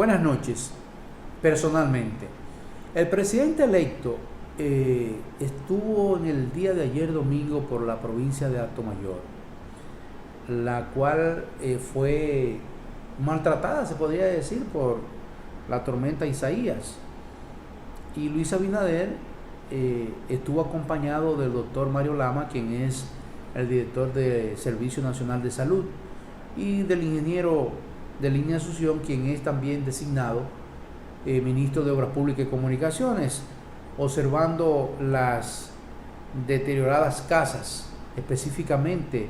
Buenas noches. Personalmente, el presidente electo estuvo en el día de ayer domingo por la provincia de Atomayor, la cual fue maltratada, se podría decir, por la tormenta Isaías. Y Luis Abinader estuvo acompañado del doctor Mario Lama, quien es el director del Servicio Nacional de Salud, y del ingeniero de Línea Asunción, quien es también designado ministro de Obras Públicas y Comunicaciones, observando las deterioradas casas específicamente,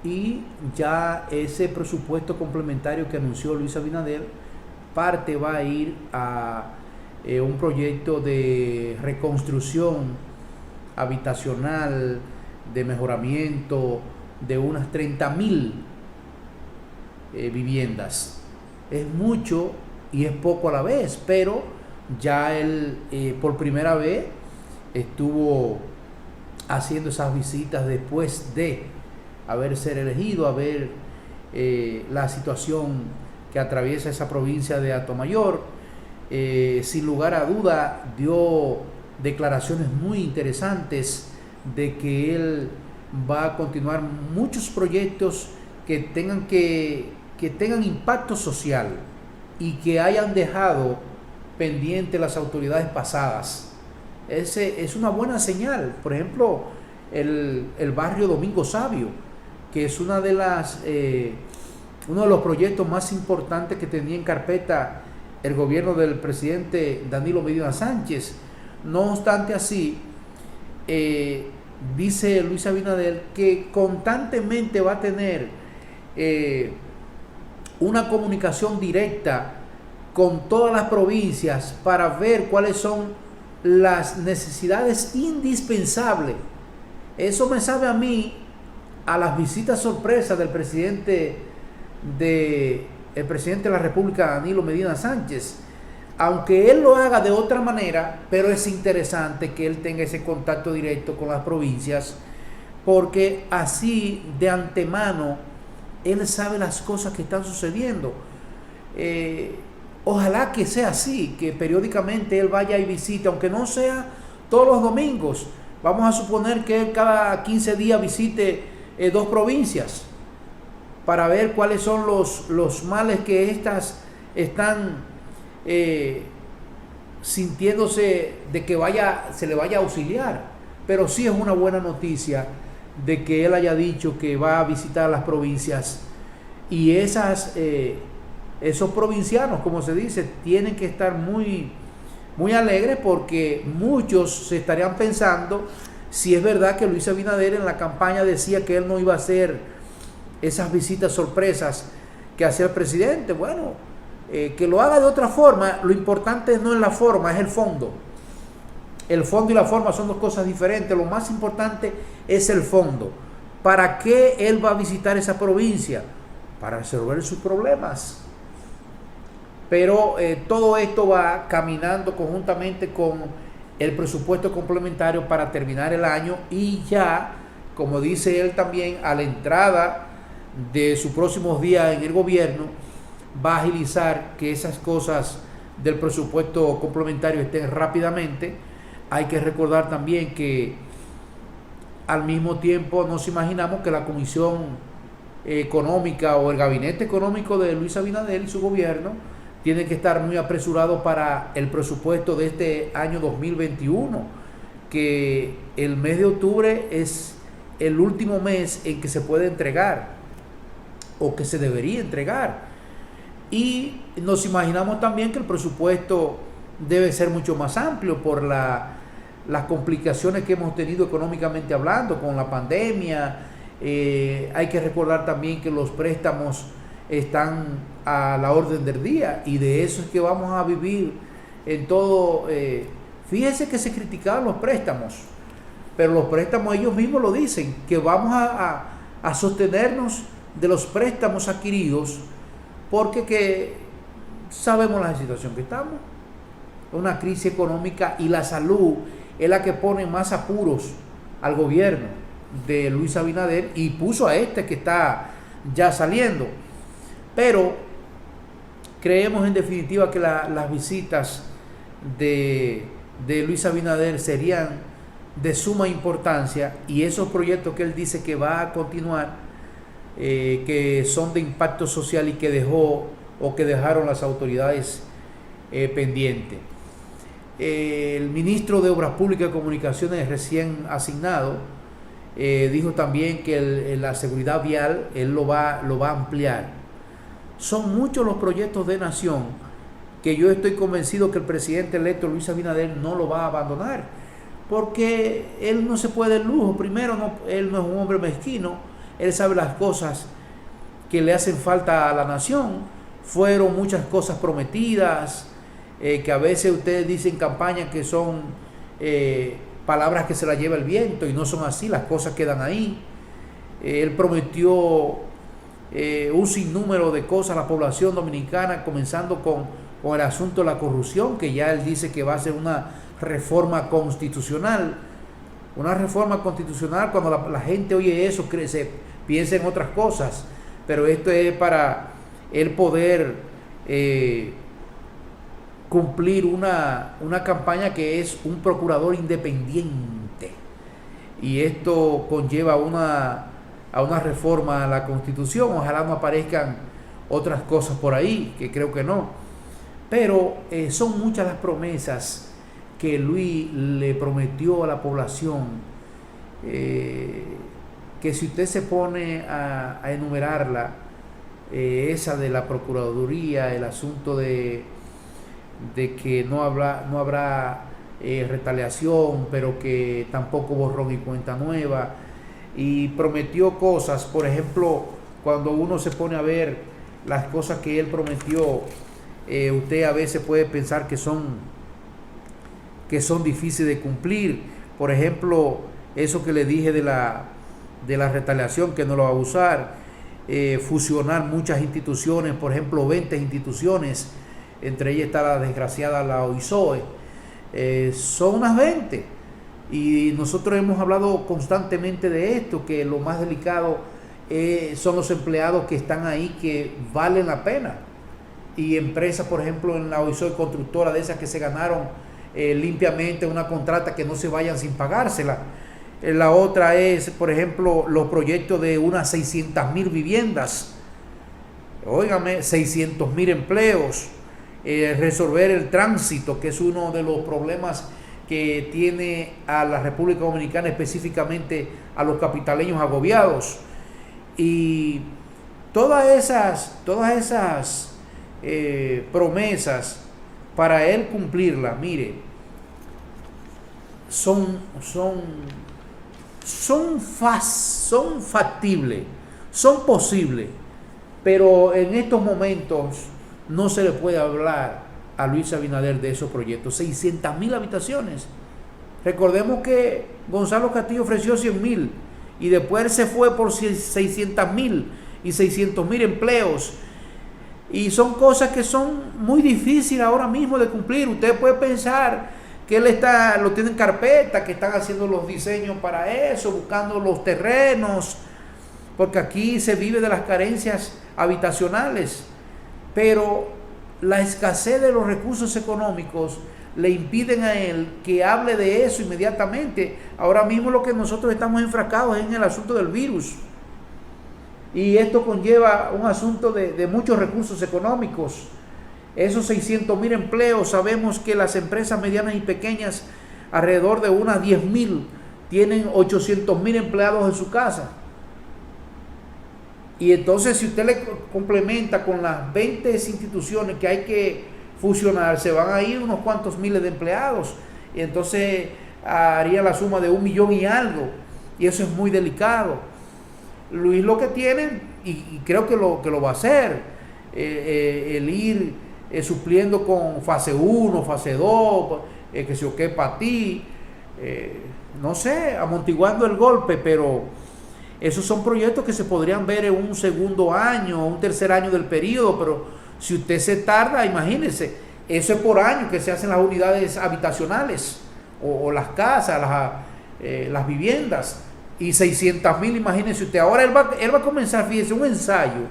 y ya ese presupuesto complementario que anunció Luis Abinader, parte va a ir a un proyecto de reconstrucción habitacional, de mejoramiento de unas 30.000 viviendas. Es mucho y es poco a la vez, pero ya él por primera vez estuvo haciendo esas visitas después de haber sido elegido, a ver la situación que atraviesa esa provincia de Atomayor. Sin lugar a duda dio declaraciones muy interesantes de que él va a continuar muchos proyectos que tengan impacto social y que hayan dejado pendiente las autoridades pasadas. Es una buena señal. Por ejemplo, el barrio Domingo Sabio, que es uno de los proyectos más importantes que tenía en carpeta el gobierno del presidente Danilo Medina Sánchez. No obstante así, dice Luis Abinader que constantemente va a tener una comunicación directa con todas las provincias para ver cuáles son las necesidades indispensables. Eso me sabe a mí a las visitas sorpresas del presidente de la República, Danilo Medina Sánchez. Aunque él lo haga de otra manera, pero es interesante que él tenga ese contacto directo con las provincias, porque así de antemano él sabe las cosas que están sucediendo. Ojalá que sea así, que periódicamente él vaya y visite, aunque no sea todos los domingos. Vamos a suponer que él cada 15 días visite 2 provincias para ver cuáles son los males que éstas están sintiéndose de que se le vaya a auxiliar. Pero sí es una buena noticia de que él haya dicho que va a visitar las provincias, y esos provincianos, como se dice, tienen que estar muy, muy alegres, porque muchos se estarían pensando si es verdad que Luis Abinader en la campaña decía que él no iba a hacer esas visitas sorpresas que hacía el presidente. Bueno, que lo haga de otra forma. Lo importante no es la forma, es el fondo. El fondo y la forma son 2 cosas diferentes. Lo más importante es el fondo. ¿Para qué él va a visitar esa provincia? Para resolver sus problemas. Pero todo esto va caminando conjuntamente con el presupuesto complementario para terminar el año, y ya, como dice él también, a la entrada de sus próximos días en el gobierno, va a agilizar que esas cosas del presupuesto complementario estén rápidamente. Hay que recordar también que al mismo tiempo nos imaginamos que la Comisión Económica o el Gabinete Económico de Luis Abinader y su gobierno tiene que estar muy apresurado para el presupuesto de este año 2021, que el mes de octubre es el último mes en que se puede entregar, o que se debería entregar. Y nos imaginamos también que el presupuesto debe ser mucho más amplio por las complicaciones que hemos tenido económicamente hablando con la pandemia. Hay que recordar también que los préstamos están a la orden del día, y de eso es que vamos a vivir en todo. Fíjense que se criticaban los préstamos, pero los préstamos ellos mismos lo dicen, que vamos a sostenernos de los préstamos adquiridos, porque que sabemos la situación que estamos, una crisis económica, y la salud es la que pone más apuros al gobierno de Luis Abinader, y puso a este que está ya saliendo. Pero creemos en definitiva que las visitas de Luis Abinader serían de suma importancia, y esos proyectos que él dice que va a continuar, que son de impacto social y que dejó o que dejaron las autoridades pendientes. El ministro de Obras Públicas y Comunicaciones recién asignado dijo también que la seguridad vial él lo va a ampliar. Son muchos los proyectos de nación que yo estoy convencido que el presidente electo Luis Abinader no lo va a abandonar, porque él no se puede dar lujo. Primero, él no es un hombre mezquino, él sabe las cosas que le hacen falta a la nación. Fueron muchas cosas prometidas, que a veces ustedes dicen en campaña que son palabras que se las lleva el viento, y no son así, las cosas quedan ahí. Él prometió un sinnúmero de cosas a la población dominicana, comenzando con el asunto de la corrupción, que ya él dice que va a ser una reforma constitucional. Una reforma constitucional, cuando la gente oye eso, se piensa en otras cosas, pero esto es para él poder cumplir una campaña que es un procurador independiente, y esto conlleva a una reforma a la Constitución. Ojalá no aparezcan otras cosas por ahí, que creo que no, pero son muchas las promesas que Luis le prometió a la población, que si usted se pone a enumerarla, esa de la Procuraduría, el asunto de que no habrá retaliación, pero que tampoco borrón y cuenta nueva, y prometió cosas. Por ejemplo, cuando uno se pone a ver las cosas que él prometió, usted a veces puede pensar que son difíciles de cumplir. Por ejemplo, eso que le dije de la retaliación, que no lo va a usar. Fusionar muchas instituciones, por ejemplo 20 instituciones, entre ellas está la desgraciada la OISOE. Son unas 20, y nosotros hemos hablado constantemente de esto, que lo más delicado son los empleados que están ahí, que valen la pena, y empresas, por ejemplo en la OISOE constructora, de esas que se ganaron limpiamente una contrata, que no se vayan sin pagársela. La otra es, por ejemplo, los proyectos de unas 600,000 viviendas. Óigame, 600,000 empleos. Resolver el tránsito, que es uno de los problemas que tiene a la República Dominicana, específicamente a los capitaleños agobiados. Y todas esas promesas, para él cumplirlas, mire, son factibles, son posibles, pero en estos momentos no se le puede hablar a Luis Abinader de esos proyectos. 600,000 habitaciones. Recordemos que Gonzalo Castillo ofreció 100,000, y después se fue por 600,000 y 600,000 empleos. Y son cosas que son muy difíciles ahora mismo de cumplir. Usted puede pensar que él lo tiene en carpeta, que están haciendo los diseños para eso, buscando los terrenos, porque aquí se vive de las carencias habitacionales, pero la escasez de los recursos económicos le impiden a él que hable de eso inmediatamente. Ahora mismo lo que nosotros estamos enfrascados es en el asunto del virus, y esto conlleva un asunto de muchos recursos económicos. Esos 600,000 empleos, sabemos que las empresas medianas y pequeñas, alrededor de unas 10,000, tienen 800,000 empleados en su casa. Y entonces, si usted le complementa con las 20 instituciones que hay que fusionar, se van a ir unos cuantos miles de empleados, y entonces haría la suma de 1,000,000 y algo, y eso es muy delicado. Luis lo que tiene, y creo que lo va a hacer, el ir supliendo con fase 1, fase 2, que se o qué para ti, no sé, amortiguando el golpe, pero esos son proyectos que se podrían ver en un segundo año, un tercer año del periodo. Pero si usted se tarda, imagínense, eso es por año que se hacen las unidades habitacionales, o las casas, las viviendas, y 600,000, imagínense usted. Ahora él va a comenzar, fíjese, un ensayo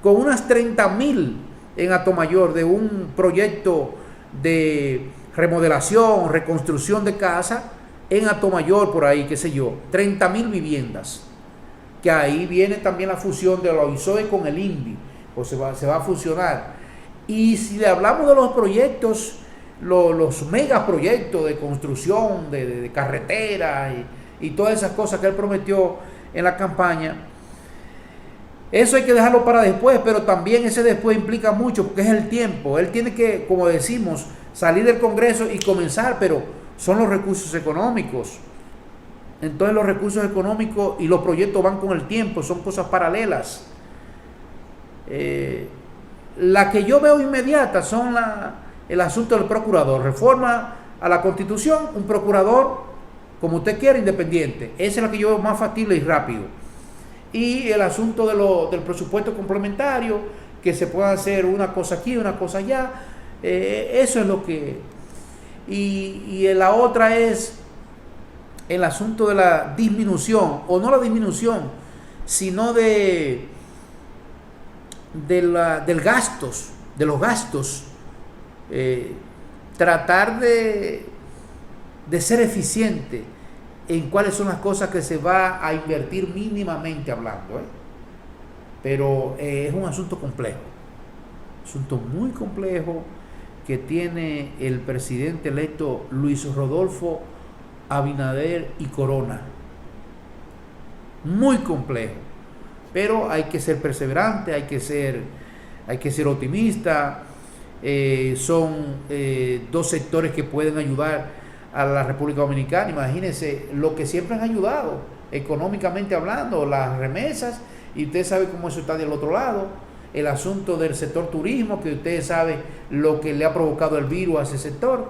con unas 30,000 en Atomayor de un proyecto de remodelación, reconstrucción de casa en Atomayor, por ahí, qué sé yo, 30,000 viviendas, que ahí viene también la fusión de la OISOE con el INVI, pues se va a fusionar. Y si le hablamos de los proyectos, los megaproyectos de construcción de carreteras y todas esas cosas que él prometió en la campaña, eso hay que dejarlo para después, pero también ese después implica mucho, porque es el tiempo. Él tiene que, como decimos, salir del Congreso y comenzar, pero son los recursos económicos. Entonces los recursos económicos y los proyectos van con el tiempo, son cosas paralelas. La que yo veo inmediata son el asunto del procurador. Reforma a la Constitución, un procurador, como usted quiera, independiente. Esa es la que yo veo más factible y rápido. Y el asunto del presupuesto complementario, que se pueda hacer una cosa aquí, una cosa allá. Eso es lo que... Y la otra es el asunto de la disminución, o no la disminución, sino de los gastos, tratar de ser eficiente en cuáles son las cosas que se va a invertir mínimamente hablando, pero es un asunto complejo, asunto muy complejo que tiene el presidente electo Luis Rodolfo Abinader y Corona, muy complejo, pero hay que ser perseverante, hay que ser optimista. Son dos sectores que pueden ayudar a la República Dominicana. Imagínense lo que siempre han ayudado económicamente hablando, las remesas, y usted sabe cómo eso está del otro lado, el asunto del sector turismo, que usted sabe lo que le ha provocado el virus a ese sector.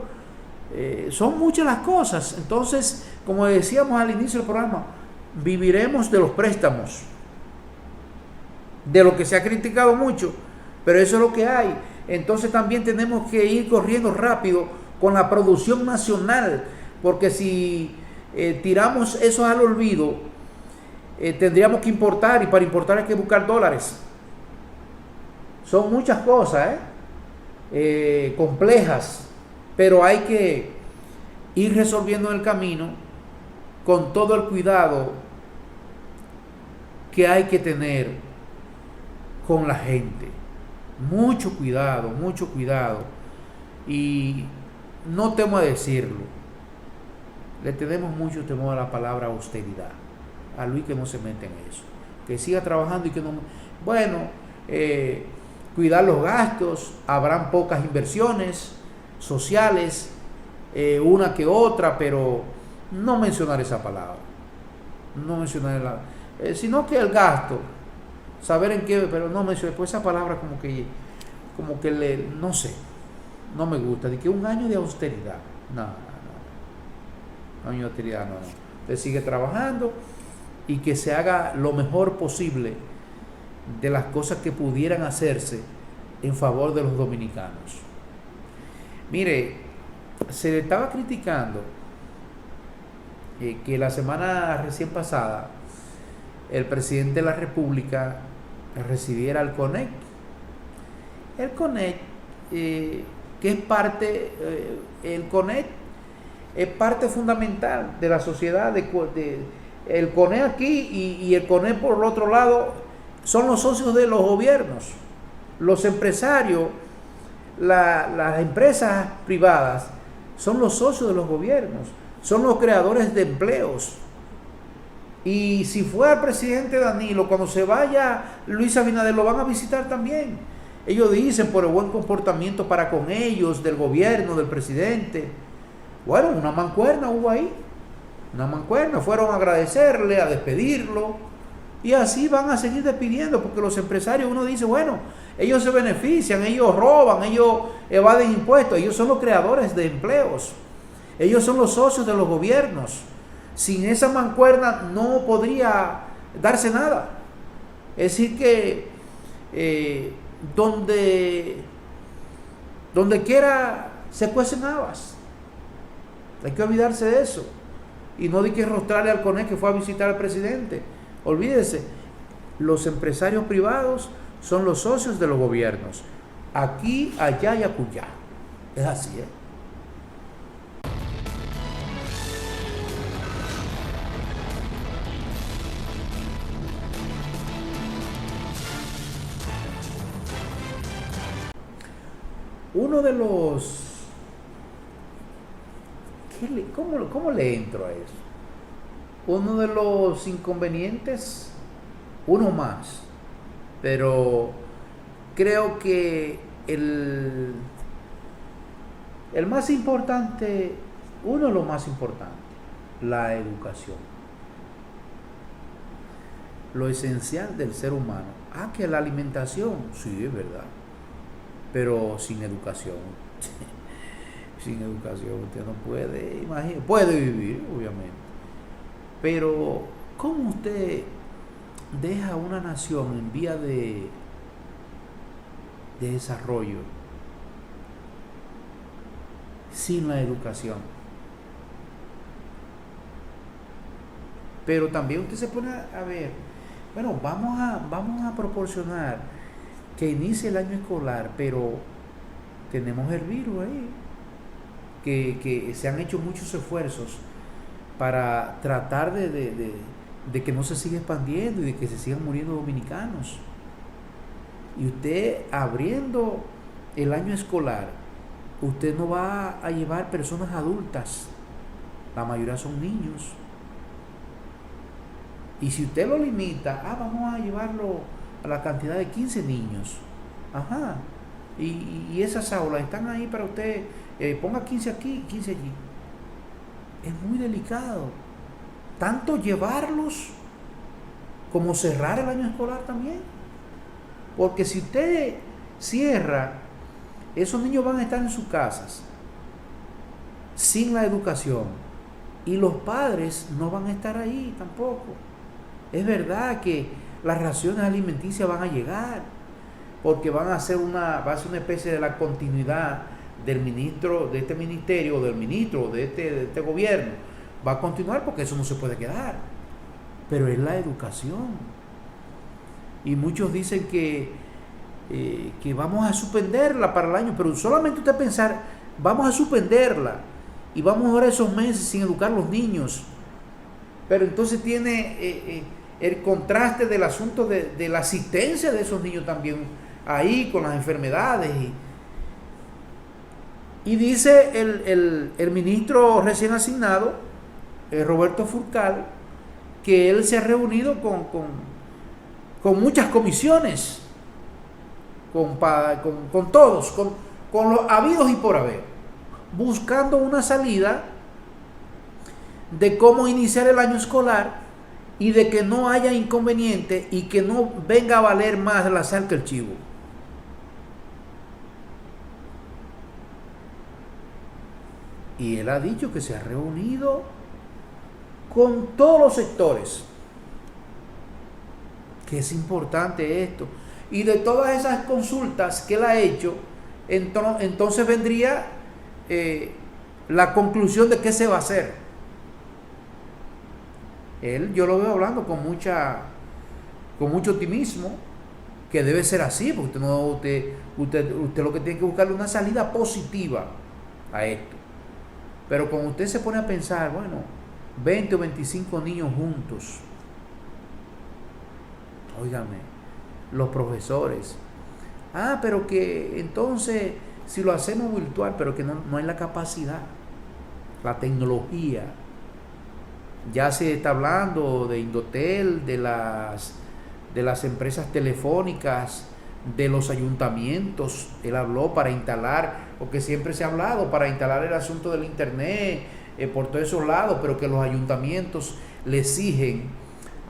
Son muchas las cosas. Entonces, como decíamos al inicio del programa, viviremos de los préstamos, de lo que se ha criticado mucho, pero eso es lo que hay. Entonces también tenemos que ir corriendo rápido con la producción nacional, porque si tiramos eso al olvido, tendríamos que importar, y para importar hay que buscar dólares. Son muchas cosas complejas, pero hay que ir resolviendo en el camino con todo el cuidado que hay que tener con la gente. Mucho cuidado, y no temo a decirlo, le tenemos mucho temor a la palabra austeridad. A Luis que no se mete en eso, que siga trabajando y que no... Bueno, cuidar los gastos, habrán pocas inversiones sociales, una que otra, pero no mencionar esa palabra, sino que el gasto, saber en qué, pero no mencionar, pues esa palabra como que no sé, no me gusta, de que un año de austeridad, no, año de austeridad, no. Usted sigue trabajando y que se haga lo mejor posible de las cosas que pudieran hacerse en favor de los dominicanos. Mire, se le estaba criticando que la semana recién pasada el presidente de la República recibiera el CONEC. El CONEC, que es parte, el CONEC es parte fundamental de la sociedad. El CONEC aquí y el CONEC por el otro lado son los socios de los gobiernos, los empresarios, las empresas privadas son los socios de los gobiernos, son los creadores de empleos. Y si fuera el presidente Danilo, cuando se vaya Luis Abinader, lo van a visitar también. Ellos dicen por el buen comportamiento para con ellos, del gobierno, del presidente. Bueno, una mancuerna hubo ahí, una mancuerna, fueron a agradecerle, a despedirlo, y así van a seguir despidiendo, porque los empresarios, uno dice, bueno, ellos se benefician, ellos roban, ellos evaden impuestos, ellos son los creadores de empleos, ellos son los socios de los gobiernos. Sin esa mancuerna no podría darse nada. Es decir que donde quiera se cuecen habas. Hay que olvidarse de eso. Y no de que rostrarle al CONEC que fue a visitar al presidente. Olvídese, los empresarios privados son los socios de los gobiernos. aquí, allá y acullá. Es así, ¿eh? Uno de los... ¿Cómo le entro a eso? Uno de los inconvenientes, uno más, pero creo que el más importante, uno de los más importantes, la educación. Lo esencial del ser humano. Que la alimentación, sí, es verdad, pero sin educación, sin educación usted no puede, puede vivir, obviamente, pero ¿cómo usted deja una nación en vía de desarrollo sin la educación? Pero también usted se pone a ver, bueno, vamos a proporcionar que inicie el año escolar, pero tenemos el virus ahí, que se han hecho muchos esfuerzos para tratar de que no se siga expandiendo y de que se sigan muriendo dominicanos. Y usted abriendo el año escolar, usted no va a llevar personas adultas, la mayoría son niños. Y si usted lo limita, vamos a llevarlo a la cantidad de 15 niños. Ajá. Y esas aulas están ahí para usted, ponga 15 aquí, 15 allí. Es muy delicado. Tanto llevarlos como cerrar el año escolar también. Porque si usted cierra, esos niños van a estar en sus casas sin la educación. Y los padres no van a estar ahí tampoco. Es verdad que las raciones alimenticias van a llegar, porque va a ser una especie de la continuidad del ministro, de este ministerio, del ministro, de este gobierno. Va a continuar porque eso no se puede quedar. Pero es la educación. Y muchos dicen que vamos a suspenderla para el año, pero solamente usted pensar, vamos a suspenderla y vamos a durar esos meses sin educar a los niños. Pero entonces tiene el contraste del asunto de la asistencia de esos niños también ahí con las enfermedades. Y dice el ministro recién asignado, Roberto Furcal, que él se ha reunido con muchas comisiones, con todos, con los habidos y por haber, buscando una salida de cómo iniciar el año escolar y de que no haya inconveniente y que no venga a valer más la sal que el chivo. Y él ha dicho que se ha reunido con todos los sectores, que es importante esto. Y de todas esas consultas que él ha hecho, entonces vendría la conclusión de qué se va a hacer. Yo lo veo hablando con mucho optimismo, que debe ser así, porque usted lo que tiene que buscar es una salida positiva a esto. Pero cuando usted se pone a pensar, bueno, 20 o 25 niños juntos, óigame, los profesores, pero que entonces si lo hacemos virtual, pero que no hay la capacidad, la tecnología. Ya se está hablando de Indotel, de las empresas telefónicas, de los ayuntamientos. Él habló para instalar, porque siempre se ha hablado, para instalar el asunto del internet por todos esos lados, pero que los ayuntamientos le exigen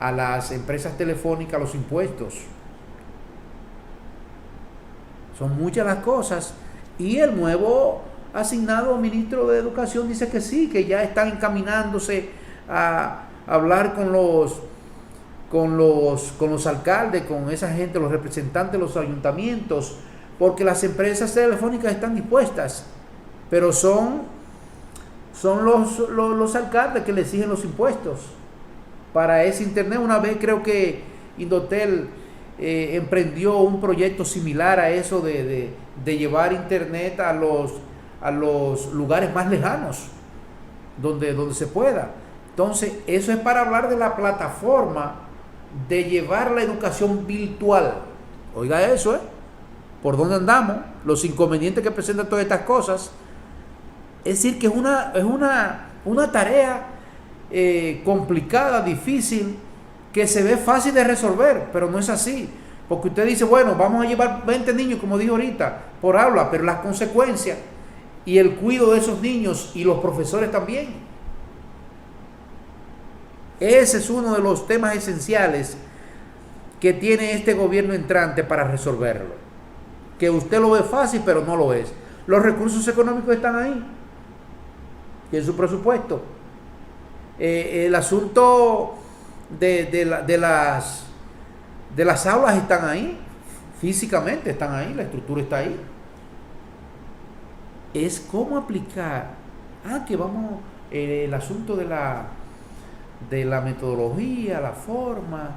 a las empresas telefónicas los impuestos. Son muchas las cosas. Y el nuevo asignado ministro de Educación dice que sí, que ya están encaminándose a hablar con los alcaldes, con esa gente, los representantes de los ayuntamientos, porque las empresas telefónicas están dispuestas, pero son los alcaldes que le exigen los impuestos para ese internet. Una vez creo que Indotel emprendió un proyecto similar a eso de llevar internet a los lugares más lejanos, donde se pueda. Entonces, eso es para hablar de la plataforma de llevar la educación virtual. Oiga eso, ¿por dónde andamos? Los inconvenientes que presentan todas estas cosas. Es decir, que es una tarea complicada, difícil, que se ve fácil de resolver, pero no es así. Porque usted dice, bueno, vamos a llevar 20 niños, como dijo ahorita, por aula, pero las consecuencias y el cuidado de esos niños y los profesores también. Ese es uno de los temas esenciales que tiene este gobierno entrante para resolverlo. Que usted lo ve fácil, pero no lo es. Los recursos económicos están ahí, y en su presupuesto. El asunto de las aulas están ahí, físicamente están ahí, la estructura está ahí. Es cómo aplicar, que vamos, el asunto de la metodología, la forma,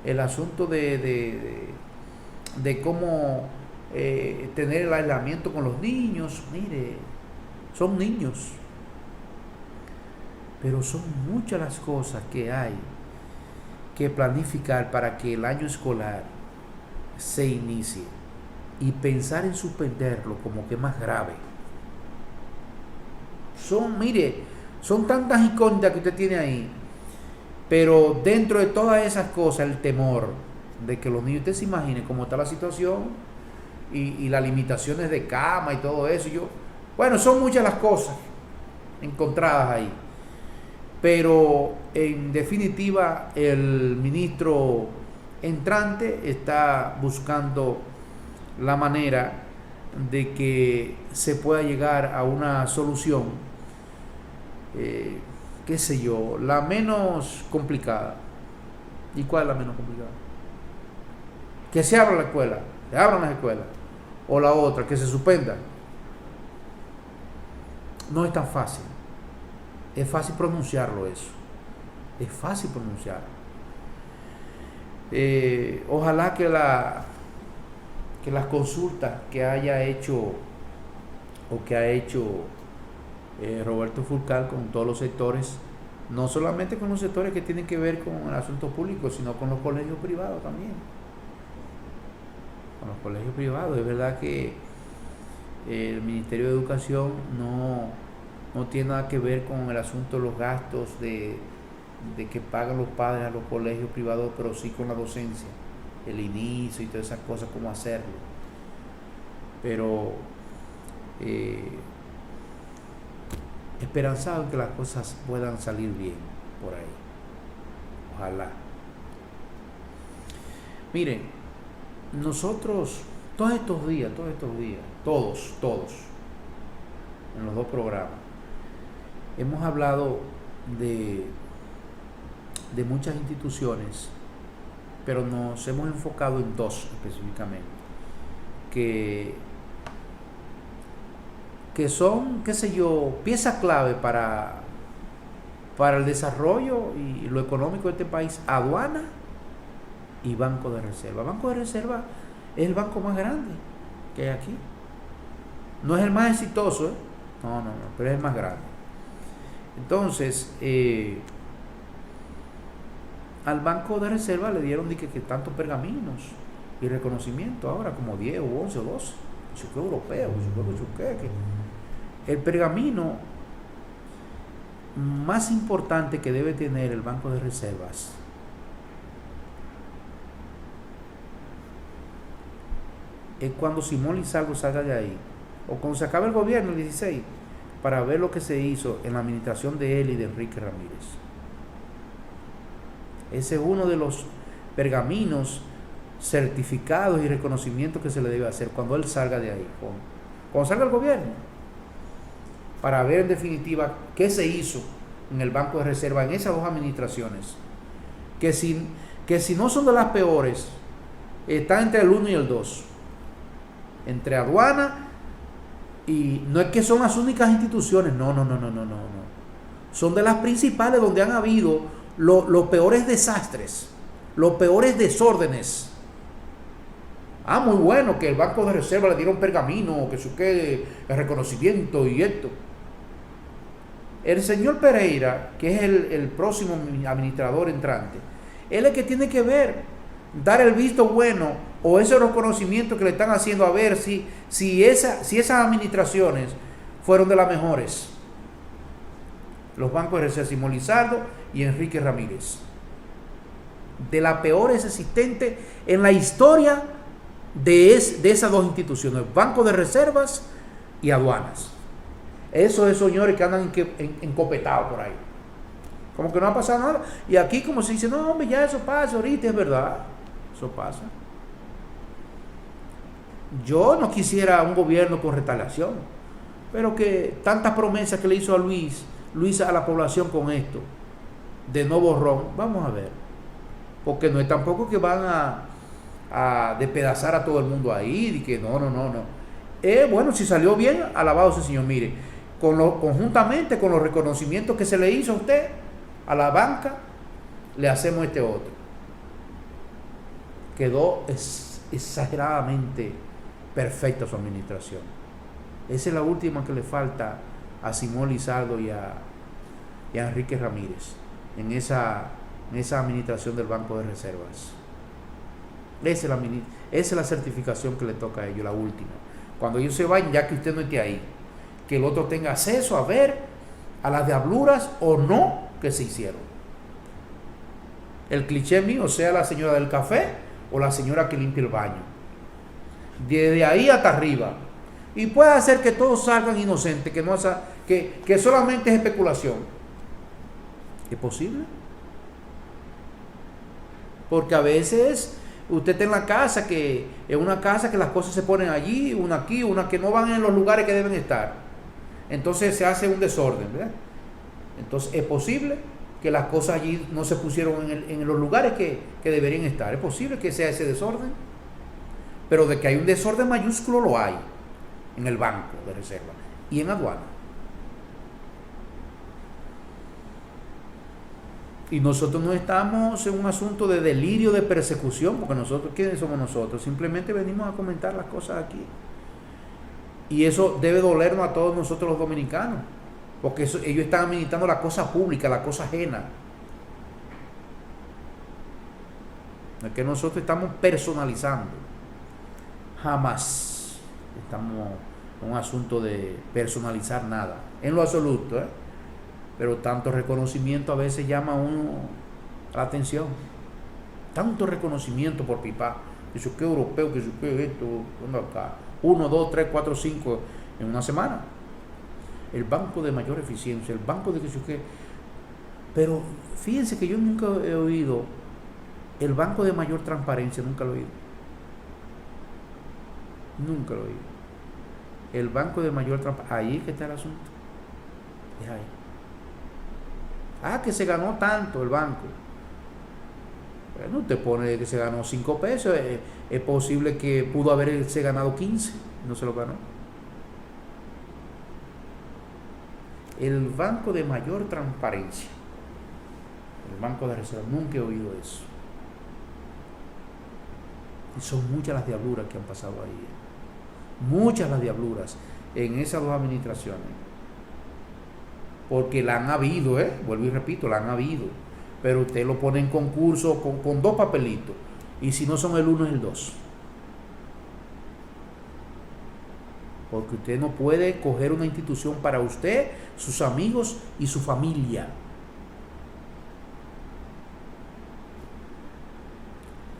el asunto de cómo tener el aislamiento con los niños. Mire, son niños, pero son muchas las cosas que hay que planificar para que el año escolar se inicie, y pensar en suspenderlo como que más grave. Son tantas incógnitas que usted tiene ahí, pero dentro de todas esas cosas, el temor de que los niños, usted se imagine cómo está la situación y las limitaciones de cama y todo eso. Bueno, son muchas las cosas encontradas ahí. Pero en definitiva, el ministro entrante está buscando la manera de que se pueda llegar a una solución, qué sé yo, la menos complicada. ¿Y cuál es la menos complicada? Que se abra la escuela, se abran las escuelas. O la otra, que se suspenda. No es tan fácil. Es fácil pronunciarlo eso. Es fácil pronunciarlo. Ojalá que las consultas que haya hecho o que ha hecho Roberto Fulcar con todos los sectores, no solamente con los sectores que tienen que ver con el asunto público, sino con los colegios privados también. Con los colegios privados. Es verdad que el Ministerio de Educación no tiene nada que ver con el asunto de los gastos de que pagan los padres a los colegios privados, pero sí con la docencia, el inicio y todas esas cosas, cómo hacerlo. Pero esperanzado en que las cosas puedan salir bien por ahí. Ojalá. Miren, nosotros todos estos días, todos, en los dos programas, hemos hablado de muchas instituciones, pero nos hemos enfocado en dos específicamente, que son, qué sé yo, piezas clave para el desarrollo y lo económico de este país: aduana y Banco de Reserva. Banco de Reserva es el banco más grande que hay aquí. No es el más exitoso, no, pero es el más grande. Entonces, al Banco de Reserva le dieron que tantos pergaminos y reconocimiento ahora, como 10 o 11 o 12, que europeo, que el pergamino más importante que debe tener el Banco de Reservas es cuando Simón Lizardo salga de ahí, o cuando se acabe el gobierno el 16, para ver lo que se hizo en la administración de él y de Enrique Ramírez. Ese es uno de los pergaminos certificados y reconocimientos que se le debe hacer cuando él salga de ahí, cuando salga el gobierno, para ver en definitiva qué se hizo en el Banco de Reserva en esas dos administraciones, que si no son de las peores, están entre el 1 y el 2, entre aduana, y no es que son las únicas instituciones, no, son de las principales, donde han habido los peores desastres, los peores desórdenes Ah, muy bueno, que el Banco de Reserva le dieron pergamino, que su que el reconocimiento y esto. El señor Pereira, que es el próximo administrador entrante, él es el que tiene que ver, dar el visto bueno o ese reconocimiento que le están haciendo, a ver si esas administraciones fueron de las mejores. Los bancos de reserva, Simón Lizardo y Enrique Ramírez, de las peores existentes en la historia de esas dos instituciones, Banco de Reservas y Aduanas. Esos señores que andan encopetados por ahí, como que no ha pasado nada. Y aquí como se dice, no hombre, ya eso pasa ahorita, es verdad, eso pasa. Yo no quisiera un gobierno con retaliación, pero que tantas promesas que le hizo a Luis a la población con esto, de no borrón, vamos a ver. Porque no es tampoco que van a despedazar a todo el mundo ahí, y que no. Bueno, si salió bien, alabado sea el Señor. Mire, conjuntamente con los reconocimientos que se le hizo a usted, a la banca, le hacemos este otro. Quedó exageradamente perfecta su administración. Esa es la última que le falta a Simón Lizardo y a Enrique Ramírez en esa administración del Banco de Reservas. Esa es la certificación que le toca a ellos, la última. Cuando ellos se vayan, ya que usted no esté ahí, que el otro tenga acceso a ver a las diabluras o no que se hicieron. El cliché mío sea la señora del café o la señora que limpia el baño. Desde ahí hasta arriba. Y puede hacer que todos salgan inocentes, que solamente es especulación. ¿Es posible? Porque a veces usted está en la casa, que es una casa que las cosas se ponen allí, una aquí, una que no van en los lugares que deben estar. Entonces se hace un desorden, ¿verdad? Entonces es posible que las cosas allí no se pusieron en los lugares que deberían estar. Es posible que sea ese desorden. Pero de que hay un desorden mayúsculo, lo hay en el Banco de Reserva y en aduana. Y nosotros no estamos en un asunto de delirio de persecución, porque nosotros, ¿quiénes somos nosotros? Simplemente venimos a comentar las cosas aquí. Y eso debe dolernos a todos nosotros los dominicanos, porque ellos están administrando la cosa pública, la cosa ajena. Es que nosotros estamos personalizando. Jamás estamos en un asunto de personalizar nada, en lo absoluto, ¿eh? Pero tanto reconocimiento a veces llama a uno la atención. Tanto reconocimiento por pipa. Eso que europeo, que eso que esto, acá. 1, 2, 3, 4, 5 en una semana. El banco de mayor eficiencia, el banco de que eso que. Pero fíjense que yo nunca he oído el banco de mayor transparencia, nunca lo he oído. Nunca lo he oído. El banco de mayor transparencia. Ahí es que está el asunto. Es ahí. Ah, que se ganó tanto el banco. Bueno, usted pone que se ganó 5 pesos. Es posible que pudo haberse ganado 15. No se lo ganó. El banco de mayor transparencia. El Banco de Reserva. Nunca he oído eso. Y son muchas las diabluras que han pasado ahí. Muchas las diabluras en esas dos administraciones. Porque la han habido, vuelvo y repito, la han habido. Pero usted lo pone en concurso con 2 papelitos. Y si no son el 1 es el 2. Porque usted no puede coger una institución para usted, sus amigos y su familia.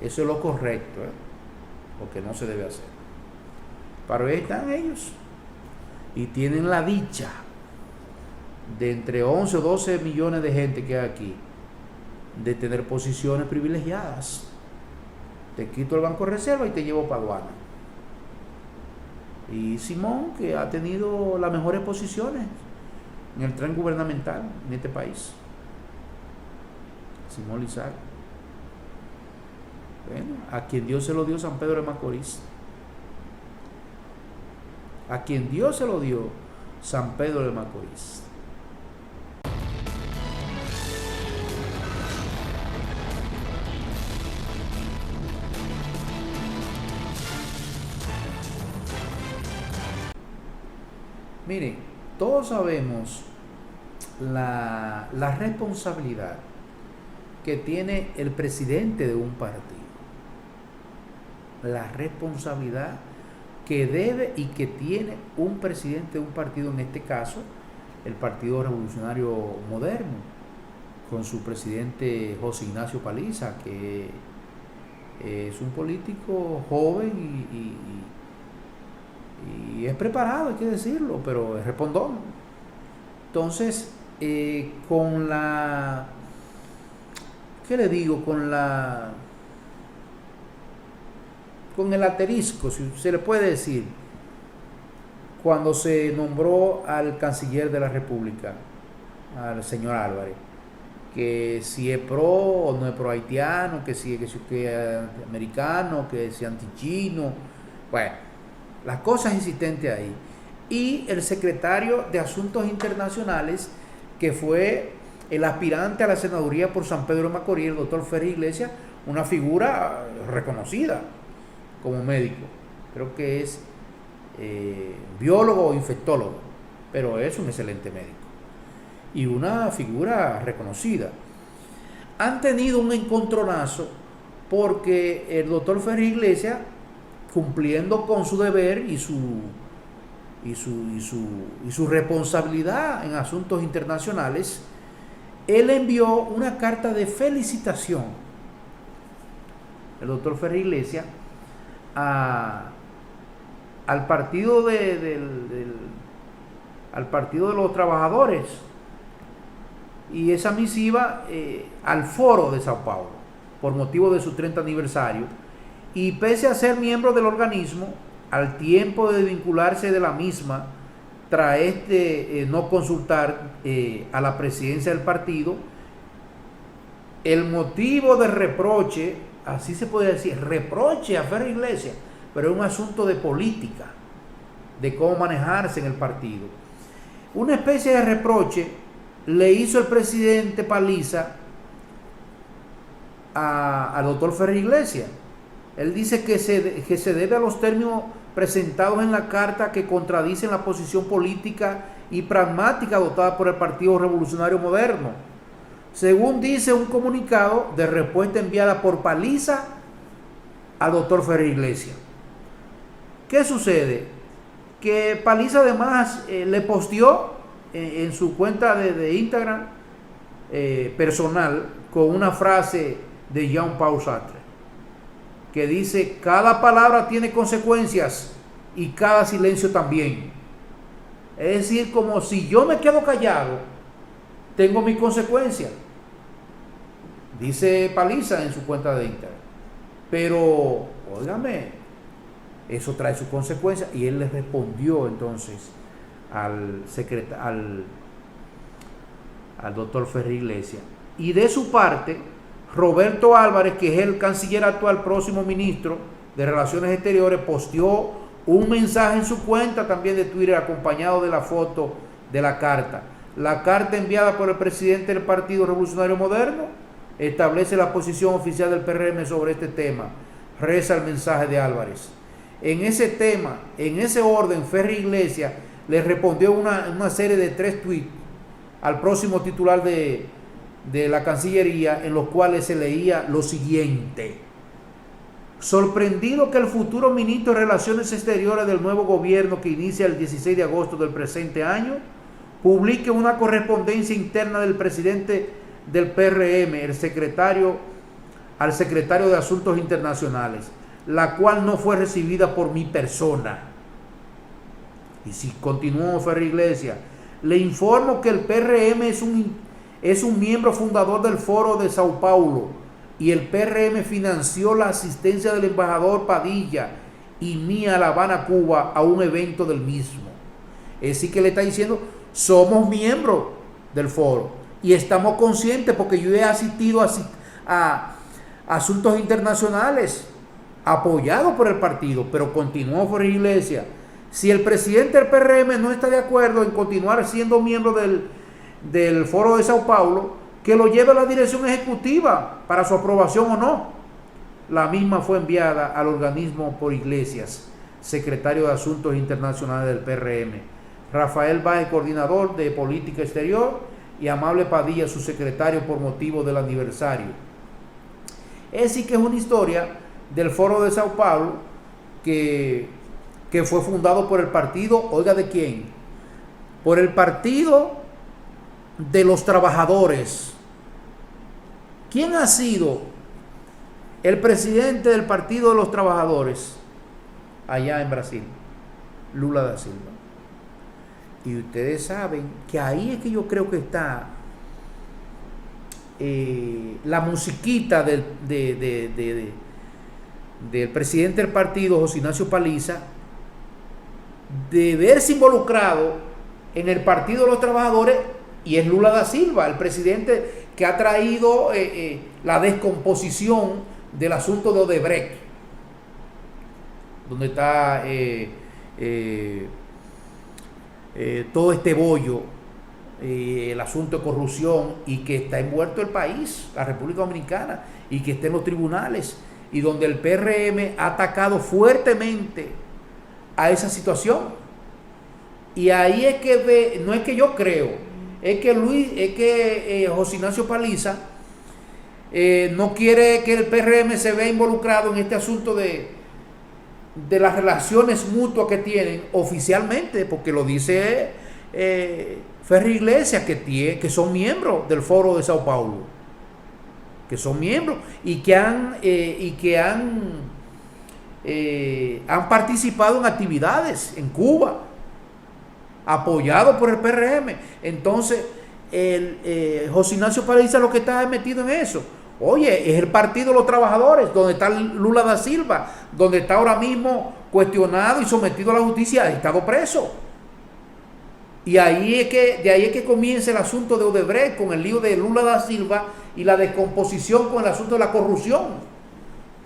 Eso es lo correcto, porque no se debe hacer. Pero ahí están ellos. Y tienen la dicha de entre 11 o 12 millones de gente que hay aquí, de tener posiciones privilegiadas. Te quito el Banco de Reserva y te llevo para aduana. Y Simón, que ha tenido las mejores posiciones en el tren gubernamental en este país. Simón Lizardo. Bueno, a quien Dios se lo dio San Pedro de Macorís. A quien Dios se lo dio San Pedro de Macorís. Miren, todos sabemos la responsabilidad que tiene el presidente de un partido, la responsabilidad que debe y que tiene un presidente de un partido, en este caso el Partido Revolucionario Moderno, con su presidente José Ignacio Paliza, que es un político joven y es preparado, hay que decirlo, pero es respondón. Entonces, con la, ¿qué le digo? Con el asterisco, si se le puede decir, cuando se nombró al canciller de la República, al señor Álvarez, que si es pro o no es pro haitiano, que si es americano, que si antichino, bueno, las cosas existentes ahí. Y el secretario de Asuntos Internacionales, que fue el aspirante a la senaduría por San Pedro de Macorís, el doctor Ferry Iglesias, una figura reconocida como médico, creo que es biólogo o infectólogo, pero es un excelente médico y una figura reconocida. Han tenido un encontronazo porque el doctor Ferry Iglesias, cumpliendo con su deber y su responsabilidad en asuntos internacionales, él envió una carta de felicitación, el doctor Ferry Iglesias, al partido al partido de los trabajadores, y esa misiva al Foro de Sao Paulo por motivo de su 30 aniversario, y pese a ser miembro del organismo, al tiempo de vincularse de la misma tras no consultar a la presidencia del partido, el motivo de reproche, así se puede decir, reproche a Ferry Iglesias, pero es un asunto de política, de cómo manejarse en el partido. Una especie de reproche le hizo el presidente Paliza al doctor Ferry Iglesias. Él dice que se debe a los términos presentados en la carta que contradicen la posición política y pragmática adoptada por el Partido Revolucionario Moderno, según dice un comunicado de respuesta enviada por Paliza al doctor Ferry Iglesias. ¿Qué sucede? Que Paliza además le posteó en su cuenta de Instagram personal con una frase de Jean-Paul Sartre, que dice: cada palabra tiene consecuencias y cada silencio también. Es decir, como si yo me quedo callado, tengo mis consecuencias, dice Paliza en su cuenta de Instagram. Pero, óigame, eso trae sus consecuencias. Y él le respondió entonces al doctor Ferry Iglesias. Y de su parte, Roberto Álvarez, que es el canciller actual, próximo ministro de Relaciones Exteriores, posteó un mensaje en su cuenta también de Twitter acompañado de la foto de la carta. La carta enviada por el presidente del Partido Revolucionario Moderno establece la posición oficial del PRM sobre este tema. Reza el mensaje de Álvarez. En ese tema, en ese orden, Ferry Iglesias le respondió una serie de 3 tweets al próximo titular de la Cancillería, en los cuales se leía lo siguiente: sorprendido que el futuro ministro de Relaciones Exteriores del nuevo gobierno, que inicia el 16 de agosto del presente año, publique una correspondencia interna del presidente del PRM, al secretario de Asuntos Internacionales, la cual no fue recibida por mi persona. Y si continuó Ferry Iglesias: le informo que el PRM es un miembro fundador del Foro de Sao Paulo, y el PRM financió la asistencia del embajador Padilla y mía a La Habana, Cuba, a un evento del mismo. Es decir, que le está diciendo: somos miembros del foro y estamos conscientes, porque yo he asistido a asuntos internacionales apoyados por el partido. Pero continuó Ferry Iglesias: si el presidente del PRM no está de acuerdo en continuar siendo miembro del Foro de Sao Paulo, que lo lleve a la dirección ejecutiva para su aprobación o no. La misma fue enviada al organismo por Iglesias, secretario de Asuntos Internacionales del PRM. Rafael Báez, coordinador de política exterior, y Amable Padilla, su secretario, por motivo del aniversario. Es decir, que es una historia del Foro de Sao Paulo que fue fundado por el partido, oiga, ¿de quién? Por el Partido de los Trabajadores. ¿Quién ha sido el presidente del Partido de los Trabajadores allá en Brasil? Lula da Silva. Y ustedes saben que ahí es que yo creo que está la musiquita del presidente del partido, José Ignacio Paliza, de verse involucrado en el Partido de los Trabajadores, y es Lula da Silva, el presidente que ha traído la descomposición del asunto de Odebrecht, donde está todo este bollo, el asunto de corrupción, y que está envuelto el país, la República Dominicana, y que está en los tribunales, y donde el PRM ha atacado fuertemente a esa situación. Y ahí es que no es que yo creo, es que José Ignacio Paliza no quiere que el PRM se vea involucrado en este asunto de las relaciones mutuas que tienen oficialmente, porque lo dice Ferry Iglesias, que son miembros del Foro de Sao Paulo, que son miembros y que han participado en actividades en Cuba, apoyado por el PRM. Entonces, José Ignacio Paliza lo que está metido en eso. Oye, es el Partido de los Trabajadores, donde está Lula da Silva, donde está ahora mismo cuestionado y sometido a la justicia, ha estado preso. Y de ahí es que comienza el asunto de Odebrecht, con el lío de Lula da Silva y la descomposición con el asunto de la corrupción.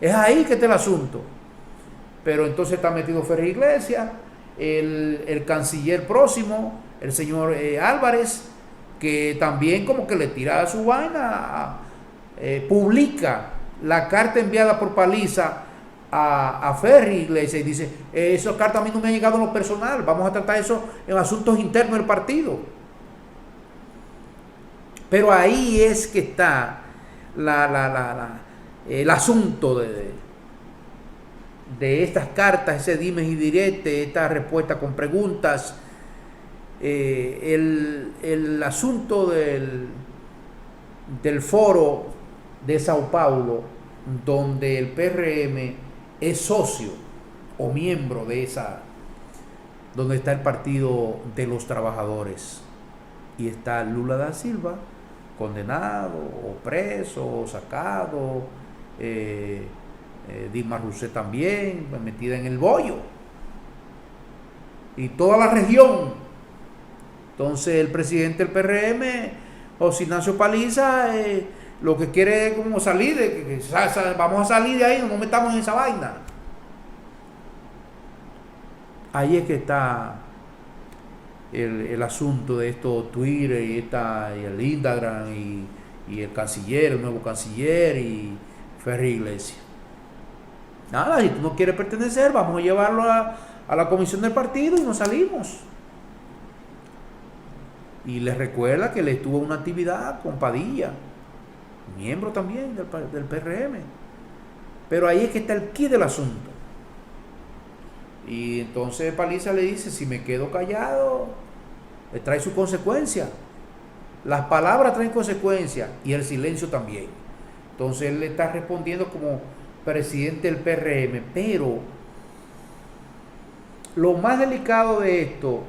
Es ahí que está el asunto. Pero entonces está metido Ferry Iglesias, el canciller próximo, el señor Álvarez, que también como que le tira su vaina, publica la carta enviada por Paliza a Ferry Iglesias y dice: esa carta a mí no me ha llegado en lo personal, vamos a tratar eso en asuntos internos del partido. Pero ahí es que está el asunto de estas cartas, ese dimes y diretes, esta respuesta con preguntas, el asunto del Foro de Sao Paulo, donde el PRM es socio o miembro de esa, donde está el Partido de los Trabajadores, y está Lula da Silva condenado o preso o sacado, Dilma Rousseff también metida en el bollo, y toda la región. Entonces el presidente del PRM, José Ignacio Paliza, lo que quiere es como salir vamos a salir de ahí, no nos metamos en esa vaina. Ahí es que está el asunto de esto, Twitter y el Instagram y el canciller, el nuevo canciller, y Ferry Iglesias. Nada, si tú no quieres pertenecer, vamos a llevarlo a la comisión del partido y nos salimos. Y les recuerda que él estuvo en una actividad con Padilla, miembro también del PRM. Pero ahí es que está el quid del asunto. Y entonces Paliza le dice: si me quedo callado, trae su consecuencia. Las palabras traen consecuencias y el silencio también. Entonces él le está respondiendo como presidente del PRM. Pero lo más delicado de esto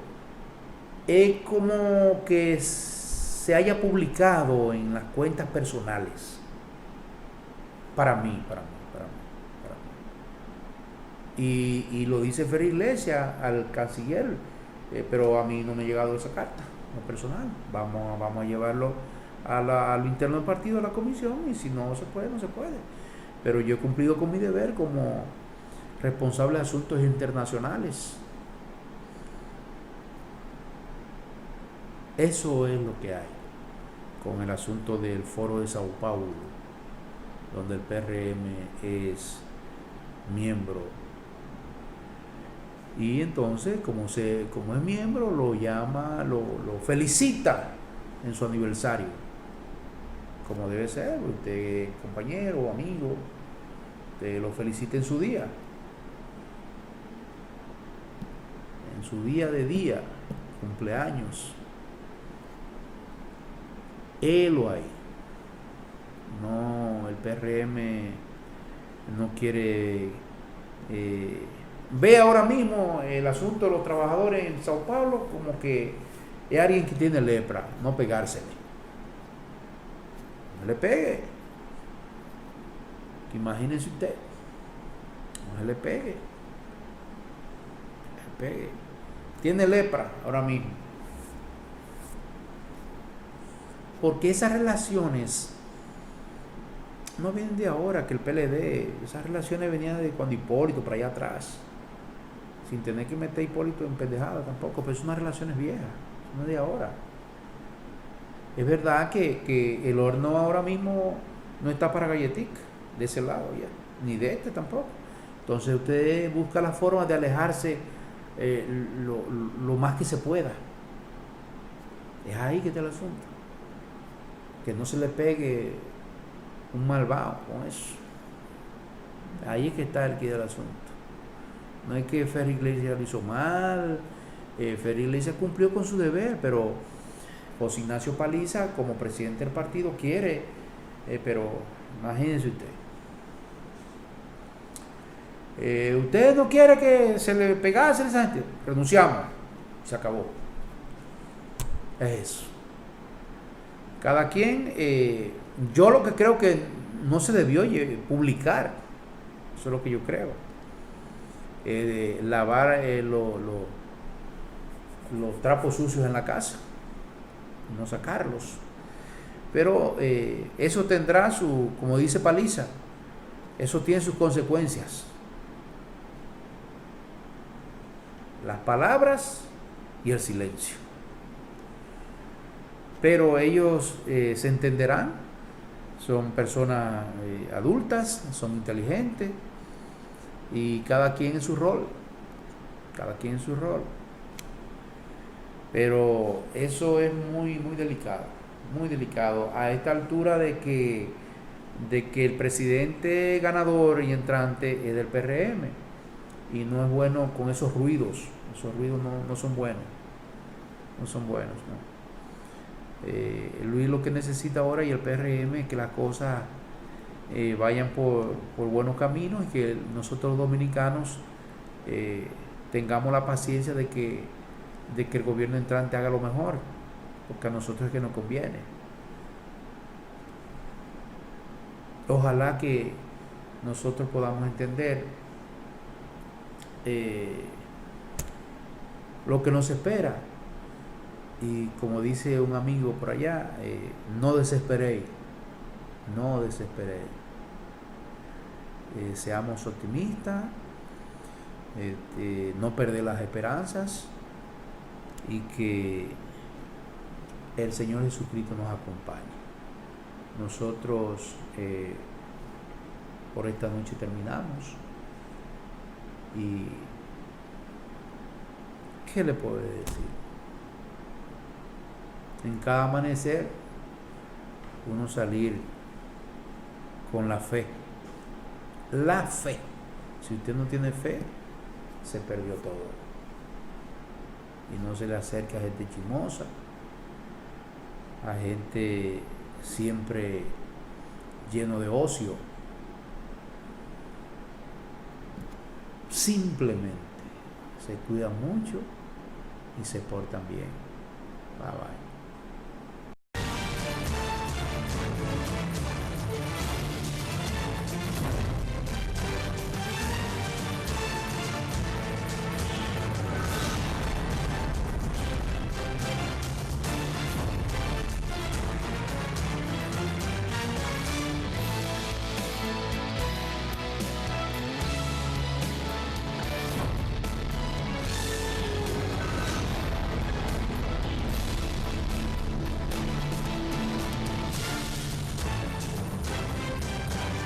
es como que se haya publicado en las cuentas personales. Para mí. Y lo dice Ferry Iglesias al canciller, pero a mí no me ha llegado esa carta, no personal. Vamos a llevarlo a lo interno del partido, a la comisión, y si no se puede, no se puede. Pero yo he cumplido con mi deber como responsable de asuntos internacionales. Eso es lo que hay con el asunto del Foro de Sao Paulo, donde el PRM es miembro Y entonces, como es miembro, lo llama, lo felicita en su aniversario, como debe ser. Usted, compañero o amigo, usted lo felicita en su día, de día, cumpleaños. Él ahí. No, el PRM no quiere. Ve ahora mismo el asunto de los trabajadores en Sao Paulo como que es alguien que tiene lepra, no pegársele. No le pegue. Imagínense usted. No se le pegue. Tiene lepra ahora mismo. Porque esas relaciones no vienen de ahora, que el PLD, esas relaciones venían de cuando Hipólito, por allá atrás, sin tener que meter a Hipólito en pendejada tampoco, pero son unas relaciones viejas, no es de ahora. Es verdad que el horno ahora mismo no está para galletica, de ese lado ya, ni de este tampoco. Entonces usted busca la forma de alejarse lo más que se pueda. Es ahí que está el asunto. Que no se le pegue un malvado con eso. Ahí es que está el quid del asunto. No es que Ferry Iglesias lo hizo mal. Ferry Iglesias cumplió con su deber, pero José Ignacio Paliza, como presidente del partido, quiere, pero imagínense usted. Usted no quiere que se le pegase a esa gente, renunciamos, se acabó. Es eso. Cada quien, yo lo que creo que no se debió publicar, eso es lo que yo creo, lavar los trapos sucios en la casa, no sacarlos. Pero eso tendrá como dice Paliza, eso tiene sus consecuencias. Las palabras y el silencio. Pero ellos se entenderán, son personas adultas, son inteligentes y cada quien en su rol, pero eso es muy delicado a esta altura de que el presidente ganador y entrante es del PRM y no es bueno con esos ruidos no son buenos, ¿no? Luis lo que necesita ahora y el PRM es que las cosas vayan por buenos caminos y que nosotros los dominicanos tengamos la paciencia de que el gobierno entrante haga lo mejor, porque a nosotros es que nos conviene. Ojalá que nosotros podamos entender lo que nos espera. Y como dice un amigo por allá, no desesperéis. Seamos optimistas, no perder las esperanzas y que el Señor Jesucristo nos acompañe. Nosotros por esta noche terminamos y ¿qué le puedo decir? En cada amanecer uno salir con la fe. Si usted no tiene fe, se perdió todo. Y no se le acerca a gente chismosa, a gente siempre lleno de ocio. Simplemente se cuidan mucho y se portan bien. Bye bye.